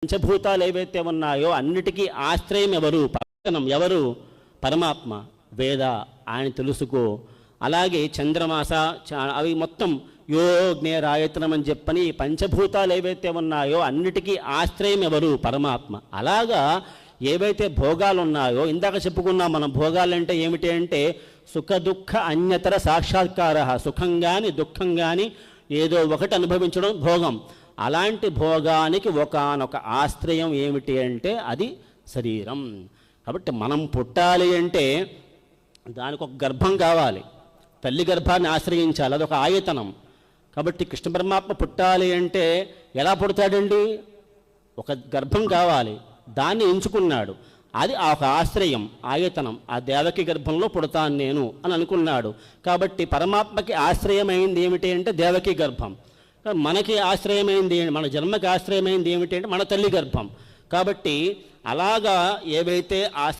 పంచభూతాలు ఏవైతే ఉన్నాయో అన్నిటికీ ఆశ్రయం ఎవరు? పక్కనం ఎవరు? పరమాత్మ. వేద ఆయన తెలుసుకో. అలాగే చంద్రమాస అవి మొత్తం యోగ్నేరాయతనం అని చెప్పని పంచభూతాలు ఏవైతే ఉన్నాయో అన్నిటికీ ఆశ్రయం ఎవరు? పరమాత్మ. అలాగా ఏవైతే భోగాలు ఉన్నాయో ఇందాక చెప్పుకున్నాం మనం. భోగాలంటే ఏమిటి అంటే సుఖ దుఃఖ అన్యతర సాక్షాత్కార. సుఖం కానీ దుఃఖం కానీ ఏదో ఒకటి అనుభవించడం భోగం. అలాంటి భోగానికి ఒకానొక ఆశ్రయం ఏమిటి అంటే అది శరీరం. కాబట్టి మనం పుట్టాలి అంటే దానికి ఒక గర్భం కావాలి, తల్లి గర్భాన్ని ఆశ్రయించాలి, అదొక ఆయతనం. కాబట్టి కృష్ణ పరమాత్మ పుట్టాలి అంటే ఎలా పుడతాడండి? ఒక గర్భం కావాలి, దాన్ని ఎంచుకున్నాడు. అది ఒక ఆశ్రయం, ఆయతనం. ఆ దేవకి గర్భంలో పుడతాను నేను అని అనుకున్నాడు. కాబట్టి పరమాత్మకి ఆశ్రయమైంది ఏమిటి అంటే దేవకి గర్భం. మనకి ఆశ్రయమైంది, మన జన్మకి ఆశ్రయమైంది ఏమిటి అంటే మన తల్లి గర్భం. కాబట్టి అలాగా ఏవైతే